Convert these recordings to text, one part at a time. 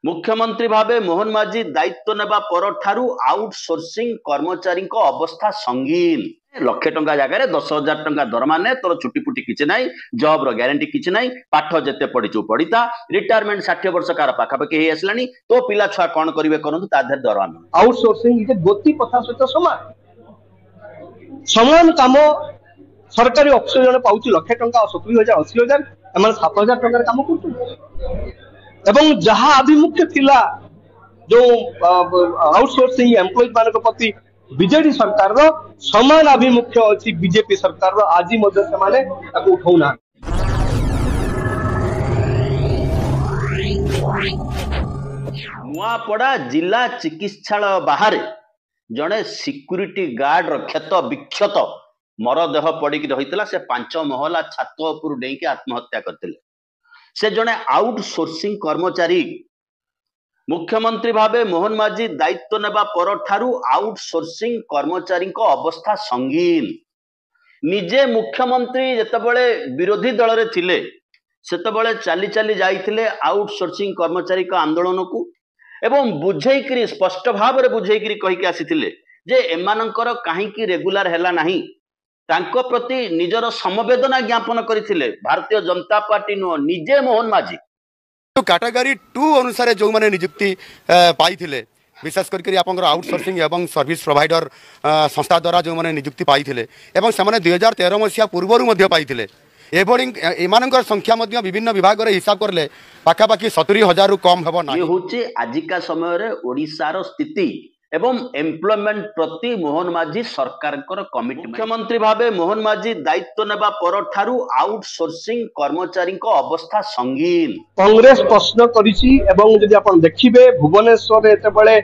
मुख्यमंत्री भावे मोहन माझी दायित्व नेबा परठारु आउटसोर्सिंग कर्मचारी अवस्था संगीन। लक्षे टंका जगह 10,000 टंका दरमा ने तोर छुट्टी फुटी किछि नाही, जॉब रो ग्यारंटी किछि नाही, पाठ जेते पढिचु पढिता, रिटायरमेंट 60 वर्ष कार पाखापाखि हे आसलानी, तो पिला छुआ कोन करिवे करंतु ता धर दरमा। आउटसोर्सिंग इजे गोती प्रथा सहित समान काम सरकारी ऑफिसर जने पाउची लक्षे टंका 70,000 80,000 एमान 7,000 टंका काम करतु एवं जहां आभिमुख्य थिला जो आउटसोर्सिंग एम्प्लॉयज मानक प्रति बीजेडी सरकार रो समान आभिमुख्य अछि बीजेपी सरकार रो आज मध्य से माने ताको उठाउना। नुआपड़ा जिला चिकित्सालय बाहर जड़े सिक्यूरीटी गार्ड क्षत विक्षत मरदेह पड़ी रही से 5 महला छात उपर डेईकी आत्महत्या करते। से जड़े आउटसोर्सिंग कर्मचारी मुख्यमंत्री भावे मोहन माझी दायित्व नेबा परठारु आउटसोर्सिंग कर्मचारी अवस्था संगीन। निजे मुख्यमंत्री जेतेबेले विरोधी दल रे थिले सेतेबेले चाली चाली जाइथिले आउटसोर्सिंग कर्मचारी आंदोलन को एवं बुझेइकरी स्पष्ट भाव में बुझेइकरी कहिके आसीथिले जे एमानंकर काहींकी रेगुलर हैला नाही, तांको प्रति निजर समवेदना ज्ञापन करथिले भारतीय जनता पार्टी नो निजे मोहन माझी। तो कैटेगरी 2 अनुसार जो माने नियुक्ति पाइथिले विशेष करके आपंकर आउटसोर्सिंग एवं सर्विस प्रोवाइडर संस्था द्वारा जो माने नियुक्ति पाइथिले एवं से माने 2013 मसिया पूर्वरु मध्य पाइथिले एमानकर संख्या मध्य विभिन्न विभाग रे हिसाब करले पाखापाखि 70,000 रु कम हेबो ना। ये होचे आजिका समय रे ओडिसा स्थिति एवं एम्प्लॉयमेंट प्रति मोहन माझी सरकार कमिटमेंट। मुख्यमंत्री भावे मोहन माझी दायित्व नेबा परठारु आउटसोर्सिंग कर्मचारी अवस्था संगीन। कांग्रेस प्रश्न करिछि एवं जदि आपण देखिबे भुवनेश्वर रे एतेबेले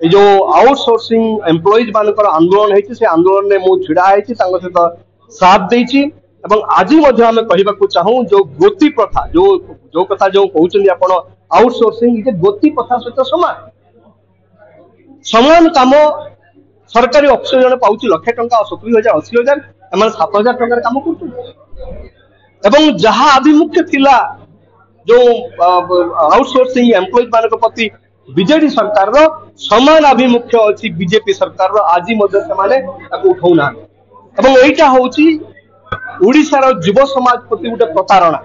जो आउटसोर्सिंग एम्प्लॉयज मानकर आंदोलन हेछि से आंदोलन ने मु छिडा हेछि तांको सहित साथ देछि एवं आज मध्य आमे कहिबाकू चाहू जो गोती प्रथा जो कथा जो कहउछन्ती आपण आउटसोर्सिंग इजे गोती प्रथा सहित समान काम सरकारी ऑफिसर जने पाउची लक्षे टंका 70,000 80,000 एमान 7,000 टंका काम करतु एवं जहां आभिमुख्य थिला जो आउटसोर्सिंग एम्प्लॉयज मानक प्रति बीजेडी सरकार रो समान आभिमुख्य अछि बीजेपी सरकार रो आज मध्य से माने ताको उठाउना एवं एटा होउची ओडिसा रो युवा समाज प्रति गोटे प्रतारणा।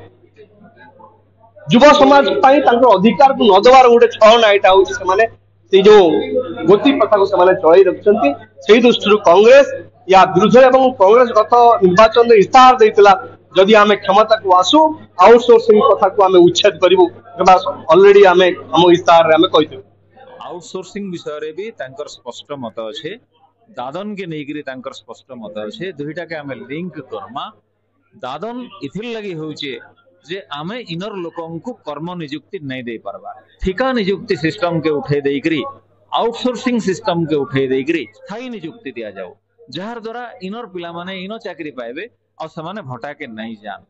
युवा समाज पाई तांको अधिकार को न देवार गोटे छळना एटा होउची से माने से जो गोती प्रथा को से चलाई रखिछन्ती सेही दृष्टि कांग्रेस या विरुद्ध एवं कांग्रेस गत निर्वाचन में इस्ताहार देइतला जदि आमे क्षमता को आसु आउटसोर्सिंग प्रथा को आमे उच्छेद करिवु ऑलरेडी आमे हम इस्ताहार रे आमे कहितु। आउटसोर्सिंग विषय रे भी तांकर स्पष्ट मत अछि, दादन के नेगिरी तांकर स्पष्ट मत अछि, दुईटा के आमे लिंक करमा। दादन इथिल लगी होउचे जे आमे इनर लोकन को कर्म नियुक्ति नहीं दे पारबा, ठिका नियुक्ति सिस्टम के उठे देइकरी आउटसोर्सिंग सिस्टम के उठे देइकरी स्थायी नियुक्ति दिया जाओ, जहार द्वारा इनर पिला माने इनो चाकरी पाइबे और समाने भटा के नहीं जान।